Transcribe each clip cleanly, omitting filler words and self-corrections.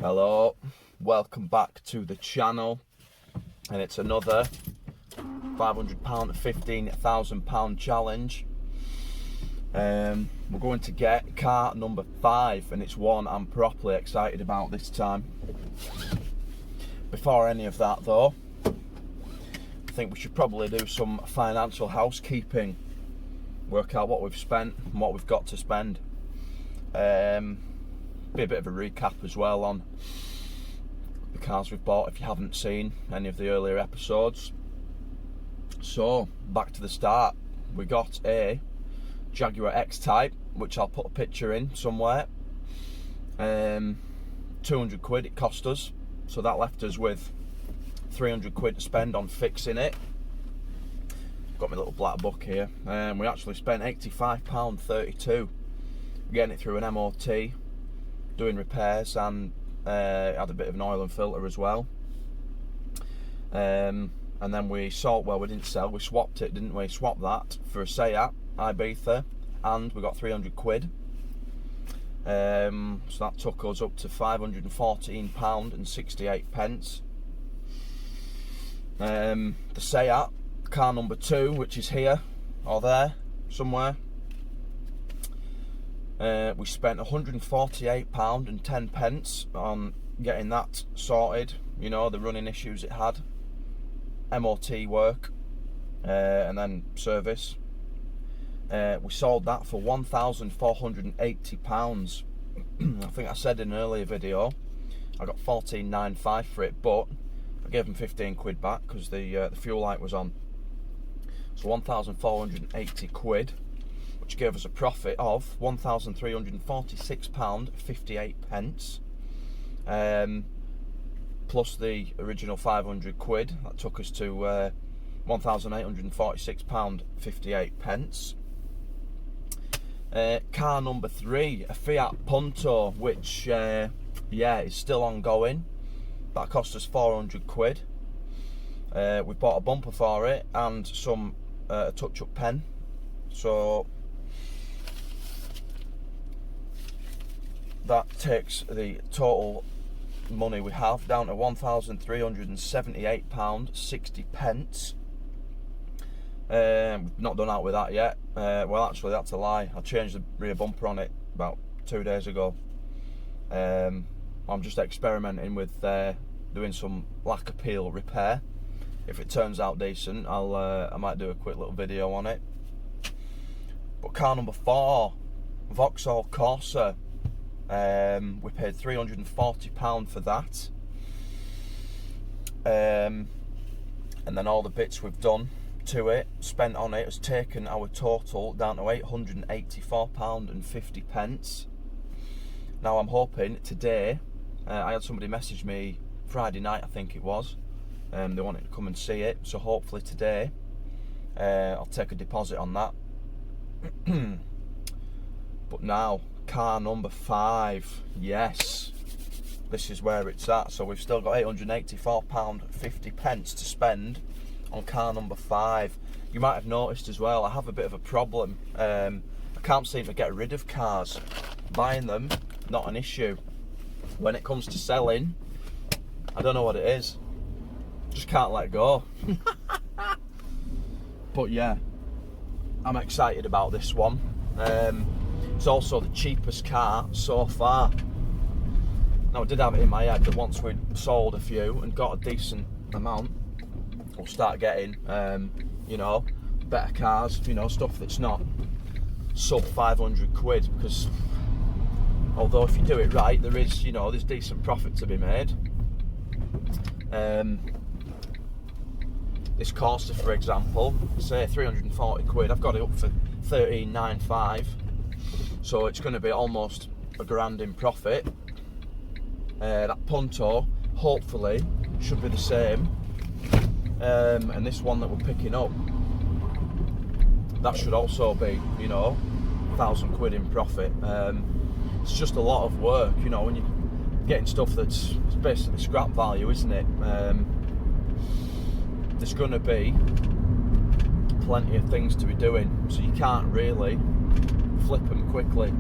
Hello, welcome back to the channel, and it's another £500 to £15,000 challenge. We're going to get car number 5, and it's one I'm properly excited about this time. Before any of that though, I think we should probably do some financial housekeeping, work out what we've spent and what we've got to spend. Be a bit of a recap as well on the cars we've bought if you haven't seen any of the earlier episodes. So back to the start, we got a Jaguar X-Type, which I'll put a picture in somewhere. 200 quid it cost us, so that left us with 300 quid to spend on fixing it. Got my little black book here, and we actually spent £85.32 getting it through an MOT, doing repairs, and had a bit of an oil and filter as well. And then we sold, well, we didn't sell, we swapped it, didn't we? Swapped that for a Seat Ibiza, and we got 300 quid. So that took us up to £514.68. The Seat, car number 2, which is here or there somewhere, we spent £148.10 on getting that sorted. You know, the running issues it had, MOT work, and then service. We sold that for £1,480. I think I said in an earlier video I got $14.95 for it, but I gave them 15 quid back because the fuel light was on. So 1,480 quid, which gave us a profit of £1,346.58. Plus the original 500 quid, that took us to £1,846.58. Car number 3, a Fiat Punto, which is still ongoing. That cost us 400 quid. We bought a bumper for it and some a touch-up pen. So that takes the total money we have down to £1,378.60. We've not done out with that yet. Well, actually, that's a lie. I changed the rear bumper on it about 2 days ago. I'm just experimenting with doing some lack appeal repair. If it turns out decent, I might do a quick little video on it. But car number 4, Vauxhall Corsa. We paid £340 for that, and then all the bits we've done to it, spent on it, has taken our total down to £884.50. Now I'm hoping today, I had somebody message me Friday night, I think it was, they wanted to come and see it, so hopefully today I'll take a deposit on that. But now, car number 5, yes, this is where it's at. So we've still got £884.50 to spend on car number 5. You might have noticed as well, I have a bit of a problem. I can't seem to get rid of cars. Buying them, not an issue. When it comes to selling, I don't know what it is. Just can't let go. But yeah, I'm excited about this one. It's also the cheapest car so far. Now, I did have it in my head that once we'd sold a few and got a decent amount, we'll start getting, you know, better cars, you know, stuff that's not sub 500 quid, because although if you do it right, there is, you know, there's decent profit to be made. This Corsa, for example, say 340 quid, I've got it up for 13.95. So it's going to be almost a grand in profit. That Punto, hopefully, should be the same. And this one that we're picking up, that should also be, you know, 1,000 quid in profit. It's just a lot of work, you know, when you're getting stuff that's basically scrap value, isn't it? There's going to be plenty of things to be doing, so you can't really flip them quickly.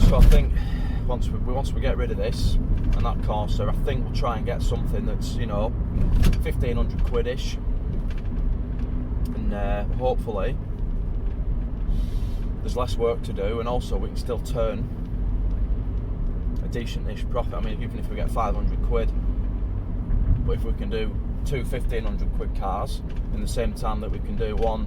So I think once we get rid of this and that Corsa, I think we'll try and get something that's, you know, 1,500 quid-ish, and hopefully there's less work to do, and also we can still turn a decent-ish profit. I mean, even if we get 500 quid, but if we can do two 1,500 quid cars in the same time that we can do one,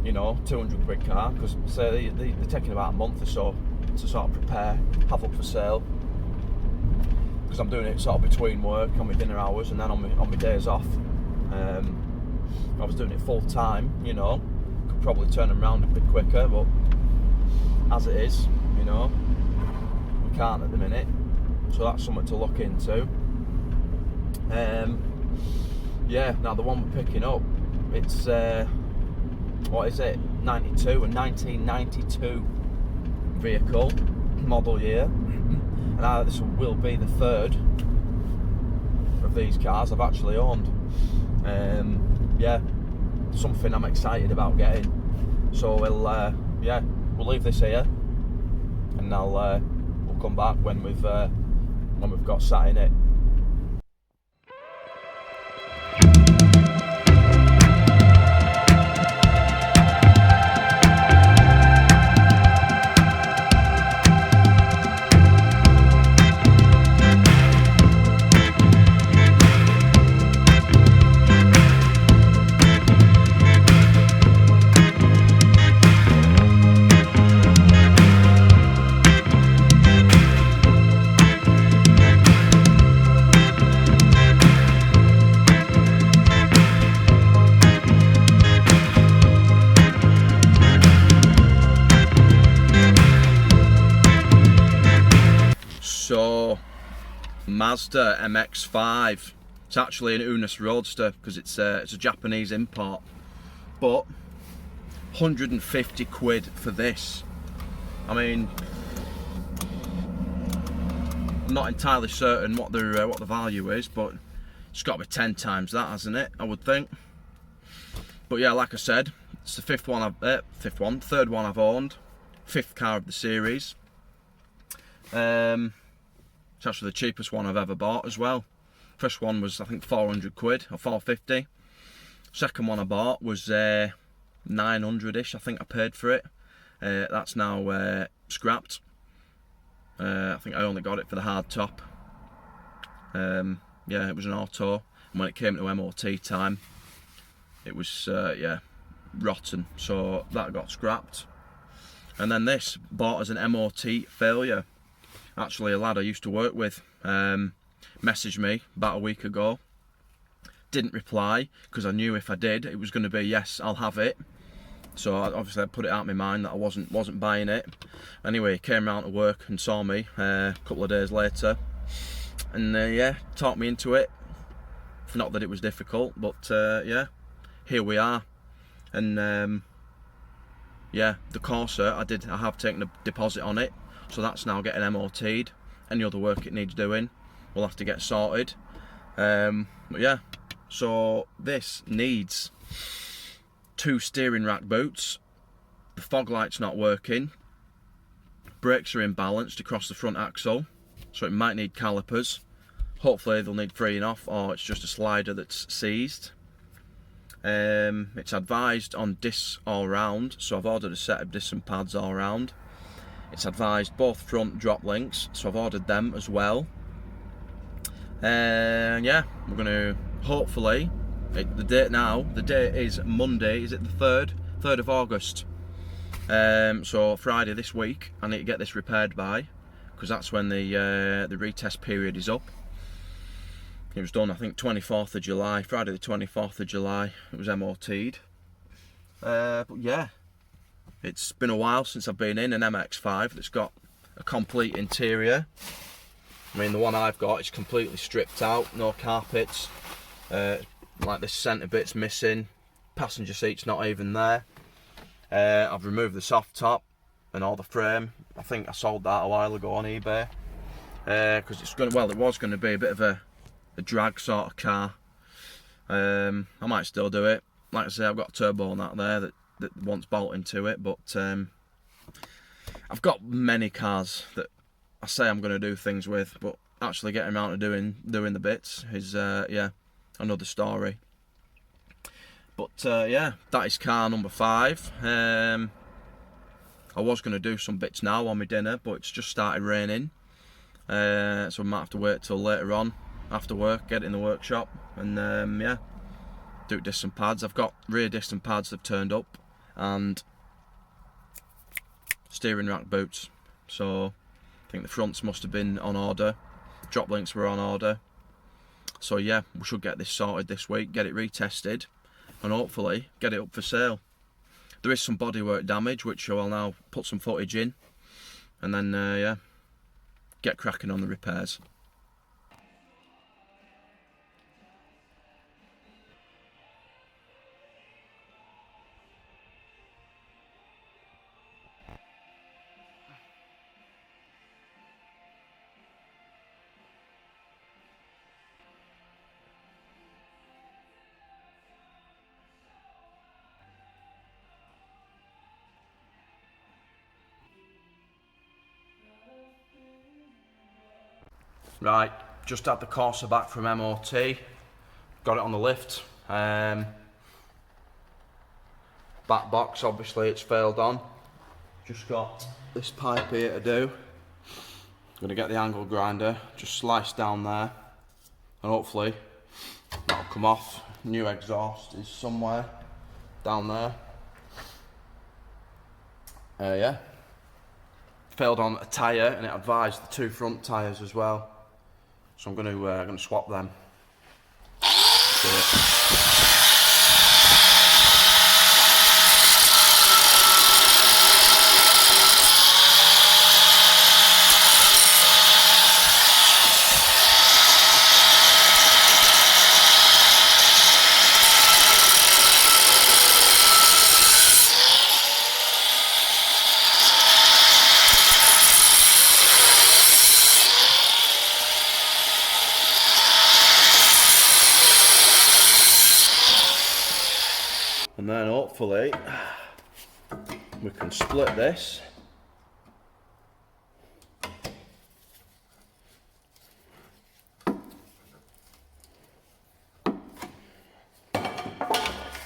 you know, 200 quid car, because say they're taking about a month or so to sort of prepare, have up for sale, because I'm doing it sort of between work, on my dinner hours, and then on my days off. If I was doing it full time, you know, could probably turn them around a bit quicker, but as it is, you know, we can't at the minute, so that's something to look into. Yeah, now the one we're picking up, it's what is it, a 1992 vehicle, model year, and this will be the third of these cars I've actually owned. Yeah, something I'm excited about getting. So we'll leave this here, and we'll come back when we've got sat in it. So, Mazda MX-5. It's actually an Unus Roadster because it's a Japanese import. But 150 quid for this. I mean, I'm not entirely certain what the value is, but it's got to be 10 times that, hasn't it? I would think. But yeah, like I said, it's the third one I've owned, fifth car of the series. It's actually the cheapest one I've ever bought as well. First one was, I think, 400 quid or 450. Second one I bought was 900-ish, I think I paid for it. That's now scrapped. I think I only got it for the hard top. Yeah, it was an auto, and when it came to MOT time, it was yeah, rotten, so that got scrapped. And then this, bought as an MOT failure. Actually, a lad I used to work with messaged me about a week ago. Didn't reply, because I knew if I did, it was going to be, yes, I'll have it. So obviously I put it out of my mind that I wasn't buying it. Anyway, he came round to work and saw me a couple of days later, and yeah, talked me into it. Not that it was difficult, but yeah, here we are. And yeah, the Corsa, I have taken a deposit on it, so that's now getting MOT'd. Any other work it needs doing, we'll have to get sorted. But yeah, so this needs 2 steering rack boots. The fog light's not working. Brakes are imbalanced across the front axle, so it might need calipers. Hopefully they'll need freeing off, or it's just a slider that's seized. It's advised on discs all round, so I've ordered a set of disc and pads all round. It's advised both front drop links, so I've ordered them as well. And yeah, we're going to hopefully, the date is Monday, is it the 3rd of August. So Friday this week, I need to get this repaired by, because that's when the retest period is up. It was done, I think, 24th of July, Friday the 24th of July, it was MOT'd. But yeah, it's been a while since I've been in an MX-5 that's got a complete interior. I mean, the one I've got is completely stripped out, no carpets. Like this centre bit's missing, passenger seat's not even there. I've removed the soft top and all the frame. I think I sold that a while ago on eBay. Because it was going to be a bit of a drag sort of car. I might still do it. Like I say, I've got a turbo nut there that wants bolting to it, but I've got many cars that I say I'm going to do things with, but actually getting around to doing the bits is yeah, another story. But yeah, that is car number 5. I was going to do some bits now on my dinner, but it's just started raining, so I might have to wait till later on after work, get it in the workshop, and yeah, do distant pads. I've got rear distant pads that have turned up, and steering rack boots, so I think the fronts must have been on order, drop links were on order, so yeah, we should get this sorted this week, get it retested, and hopefully get it up for sale. There is some bodywork damage which I'll now put some footage in, and then yeah, get cracking on the repairs. Right, just had the Corsa back from MOT, got it on the lift. Back box, obviously it's failed on. Just got this pipe here to do. Gonna get the angle grinder, just slice down there, and hopefully that'll come off. New exhaust is somewhere down there. Yeah, failed on a tyre, and it advised the 2 front tyres as well. So I'm gonna swap them. And then hopefully we can split this.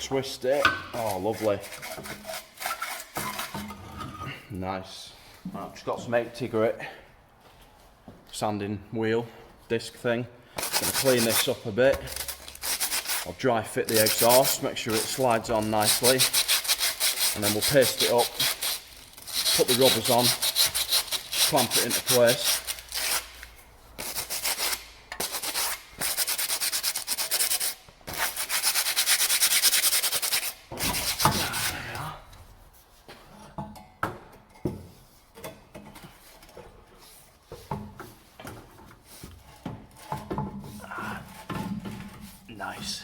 Twist it. Oh, lovely. Nice. Right, I've just got some 80 grit sanding wheel disc thing. Gonna clean this up a bit. I'll dry fit the exhaust, make sure it slides on nicely, and then we'll paste it up, put the rubbers on, clamp it into place. Nice.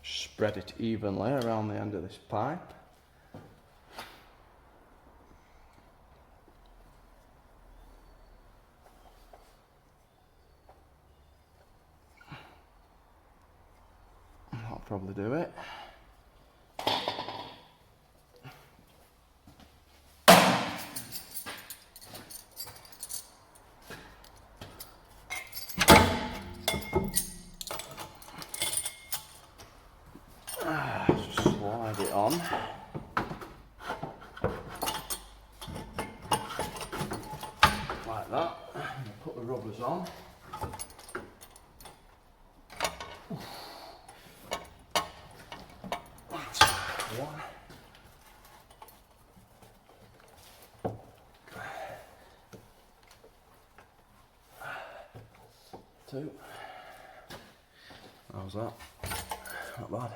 Spread it evenly around the end of this pipe. That'll probably do it. Just slide it on. Like that. And put the rubbers on. That's one. Two. How's that? Not bad.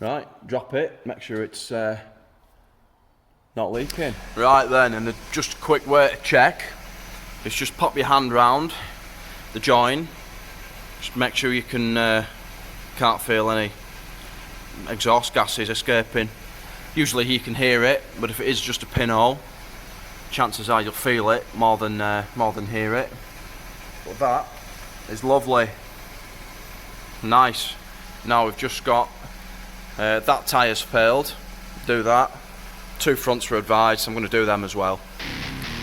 Right, drop it, make sure it's not leaking. Right then, and just a quick way to check is just pop your hand round the join, just make sure you can't feel any exhaust gases escaping. Usually you can hear it, but if it is just a pinhole, chances are you'll feel it more than hear it. But that is lovely. Nice. Now we've just got that tyre's failed. Do that. 2 fronts were advised, so I'm going to do them as well.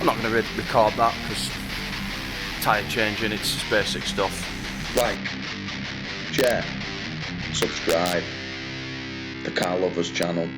I'm not going to record that because tyre changing, it's just basic stuff. Like, share, subscribe, the Car Lovers channel.